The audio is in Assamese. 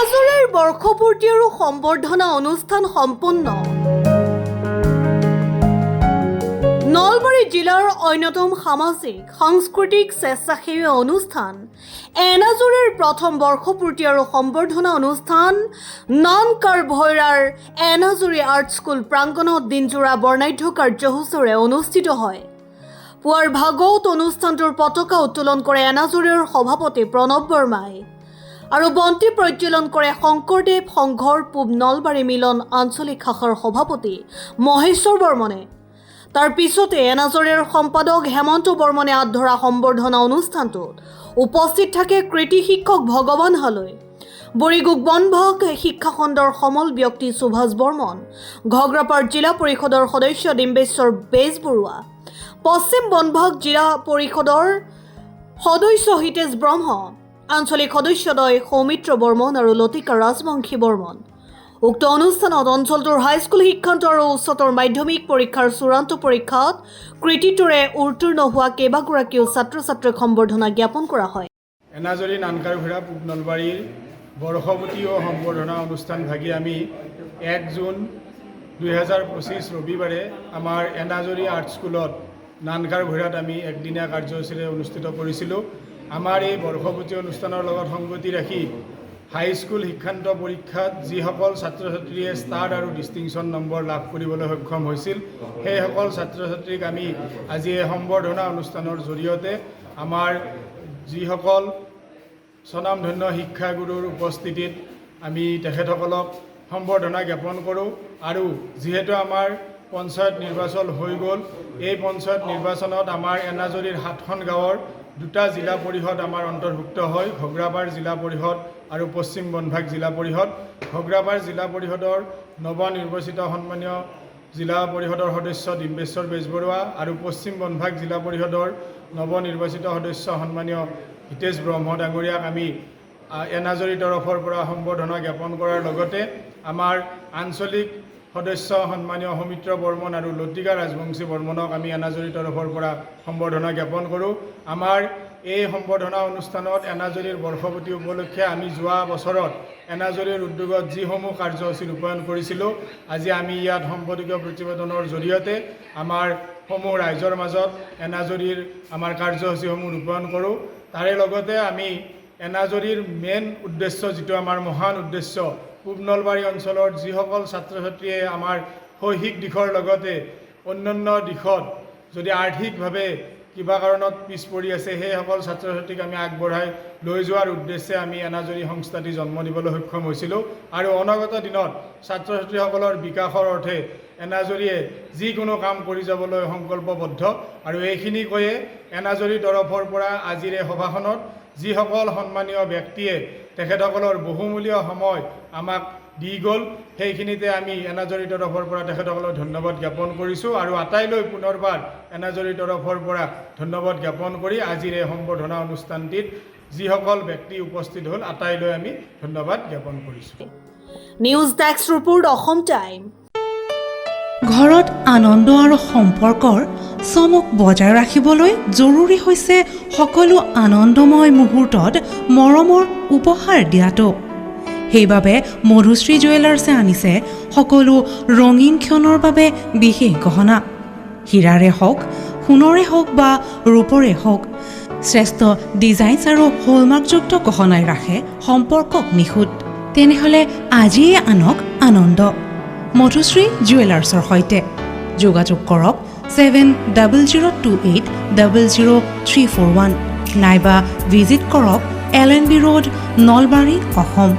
এনাজৰীৰ বৰ্ষপূৰ্তি আৰু সম্বৰ্ধনা অনুষ্ঠান সম্পন্ন। নলবাৰী জিলাৰ অন্যতম সামাজিক সাংস্কৃতিক স্বেচ্ছাসেৱী অনুষ্ঠান এনাজৰীৰ প্ৰথম বৰ্ষপূৰ্তি আৰু সম্বৰ্ধনা অনুষ্ঠান নানকাৰ ভৈৰাৰ এনাজৰী আৰ্ট স্কুল প্ৰাংগণত দিনজোৰা বৰ্ণাঢ্য কাৰ্যসূচীৰে অনুষ্ঠিত হয়। পুৱাৰ ভাগত অনুষ্ঠানটোৰ পতাকা উত্তোলন কৰে এনাজৰীৰ সভাপতি প্ৰণৱ বৰ্মাই আৰু বন্তি প্ৰজ্বলন কৰে শংকৰদেৱ সংঘৰ পূব নলবাৰী মিলন আঞ্চলিক শাখাৰ সভাপতি মহেশ্বৰ বৰ্মনে। তাৰ পিছতে এনাজৰীৰ সম্পাদক হেমন্ত বৰ্মনে আধৰা সম্বৰ্ধনা অনুষ্ঠানটোত উপস্থিত থাকে কৃতি শিক্ষক ভগৱান হালৈ, বৰিগুগ বনভাগ শিক্ষা খণ্ডৰ সমল ব্যক্তি সুভাষ বৰ্মন, ঘগ্ৰাপাৰ জিলা পৰিষদৰ সদস্য ডিম্বেশ্বৰ বেজবৰুৱা, পশ্চিম বনভাগ জিলা পৰিষদৰ সদস্য হিতেশ ব্ৰহ্ম, আঞ্চলিক সদস্যদ্বয় সৌমিত্ৰ বৰ্মন আৰু লতিকা ৰাজবংশী বৰ্মন। উক্ত অনুষ্ঠানত অঞ্চলটোৰ হাইস্কুল শিক্ষান্ত আৰু উচ্চতৰ মাধ্যমিক পৰীক্ষাৰ চূড়ান্ত পৰীক্ষাত কৃতিত্বৰে উত্তীৰ্ণ হোৱা কেইবাগৰাকীও ছাত্ৰ ছাত্ৰীক সম্বৰ্ধনা জ্ঞাপন কৰা হয়। এনাজৰী নানকাৰ ভৈৰা পূব নলবাৰীৰ বৰ্ষপূৰ্তি ও সম্বৰ্ধনা অনুষ্ঠান ভাগি আমি 1 জুন 2025 ৰবিবাৰে আমাৰ এনাজৰী আৰ্ট স্কুলত নানকাৰ ভৈৰাত আমি একদিনীয়া কাৰ্যসূচীৰে অনুষ্ঠিত কৰিছিলোঁ। আমাৰ এই বৰ্ষপূৰ্তি অনুষ্ঠানৰ লগত সংগতি ৰাখি হাইস্কুল শিক্ষান্ত পৰীক্ষাত যিসকল ছাত্ৰ ছাত্ৰীয়ে ষ্টাৰ আৰু ডিষ্টিংশ্যন নম্বৰ লাভ কৰিবলৈ সক্ষম হৈছিল সেইসকল ছাত্ৰ ছাত্ৰীক আমি আজি এই সম্বৰ্ধনা অনুষ্ঠানৰ জৰিয়তে আমাৰ যিসকল স্বনামধন্য শিক্ষাগুৰুৰ উপস্থিতিত আমি তেখেতসকলক সম্বৰ্ধনা জ্ঞাপন কৰোঁ। আৰু যিহেতু আমাৰ পঞ্চায়ত নিৰ্বাচন হৈ গ'ল, এই পঞ্চায়ত নিৰ্বাচনত আমাৰ এনাজৰীৰ 7খন গাঁৱৰ 2টা জিলা পৰিষদ আমাৰ অন্তৰ্ভুক্ত হয়, ঘগ্ৰাপাৰ জিলা পৰিষদ আৰু পশ্চিম বনভাগ জিলা পৰিষদ। ঘগ্ৰাপাৰ জিলা পৰিষদৰ নৱনিৰ্বাচিত সন্মানীয় জিলা পৰিষদৰ সদস্য ডিম্বেশ্বৰ বেজবৰুৱা আৰু পশ্চিম বনভাগ জিলা পৰিষদৰ নৱনিৰ্বাচিত সদস্য সন্মানীয় হিতেশ ব্ৰহ্ম ডাঙৰীয়াক আমি এনাজৰী তৰফৰ পৰা সম্বৰ্ধনা জ্ঞাপন কৰাৰ লগতে আমাৰ আঞ্চলিক সদস্য সন্মানীয় সৌমিত্ৰ বৰ্মন আৰু লতিকা ৰাজবংশী বৰ্মনক আমি এনাজৰী তৰফৰ পৰা সম্বৰ্ধনা জ্ঞাপন কৰোঁ। আমাৰ এই সম্বৰ্ধনা অনুষ্ঠানত এনাজৰীৰ বৰ্ষপূৰ্তি উপলক্ষে আমি যোৱা বছৰত এনাজৰীৰ উদ্যোগত যিসমূহ কাৰ্যসূচী ৰূপায়ণ কৰিছিলোঁ, আজি আমি ইয়াত সম্পাদকীয় প্ৰতিবেদনৰ জৰিয়তে আমাৰ সমূহ ৰাইজৰ মাজত এনাজৰীৰ আমাৰ কাৰ্যসূচীসমূহ ৰূপায়ণ কৰোঁ। তাৰে লগতে আমি এনাজৰীৰ মেইন উদ্দেশ্য, যিটো আমাৰ মহান উদ্দেশ্য, পূব নলবাৰী অঞ্চলৰ যিসকল ছাত্ৰ ছাত্ৰীয়ে আমাৰ শৈক্ষিক দিশৰ লগতে অন্যান্য দিশত যদি আৰ্থিকভাৱে কিবা কাৰণত পিছ পৰি আছে সেইসকল ছাত্ৰ ছাত্ৰীক আমি আগবঢ়াই লৈ যোৱাৰ উদ্দেশ্যে আমি এনাজৰী সংস্থাটি জন্ম দিবলৈ সক্ষম হৈছিলোঁ। আৰু অনাগত দিনত ছাত্ৰ ছাত্ৰীসকলৰ বিকাশৰ অৰ্থে এনাজৰীয়ে যিকোনো কাম কৰি যাবলৈ সংকল্পবদ্ধ। আৰু এইখিনি কৈয়ে এনাজৰী তৰফৰ পৰা আজিৰ এই সভাখনত যিসকল সন্মানীয় ব্যক্তিয়ে তেখেতসকলৰ বহুমূলীয় সময় আমাক দি গ'ল, সেইখিনিতে আমি এনাজৰী তৰফৰ পৰা তেখেতসকলক ধন্যবাদ জ্ঞাপন কৰিছোঁ। আৰু আটাইলৈ পুনৰবাৰ এনাজৰী তৰফৰ পৰা ধন্যবাদ জ্ঞাপন কৰি আজিৰ এই সম্বৰ্ধনা অনুষ্ঠানটিত যিসকল ব্যক্তি উপস্থিত হ'ল আটাইলৈ আমি ধন্যবাদ জ্ঞাপন কৰিছোঁ। News desk report, Assam time. ঘৰত আনন্দ আৰু সম্পৰ্কৰ চমক বজাই ৰাখিবলৈ জৰুৰী হৈছে সকলো আনন্দময় মুহূৰ্তত মৰমৰ উপহাৰ দিয়াটো। সেইবাবে মধুশ্ৰী জুৱেলাৰ্ছে আনিছে সকলো ৰঙীন ক্ষণৰ বাবে বিশেষ গহনা। হীৰাৰে হওক, সোণৰে হওক বা ৰূপৰে হওক, শ্ৰেষ্ঠ ডিজাইনছ আৰু হলমাৰ্কযুক্ত গহনাই ৰাখে সম্পৰ্কক নিখুঁত। তেনেহ'লে আজিয়ে আনক আনন্দ মধুশ্ৰী জুৱেলাৰ্ছৰ সৈতে। যোগাযোগ কৰক 7002800341 নাইবা ভিজিট কৰক LNB ৰোড, নলবাৰী, অসম।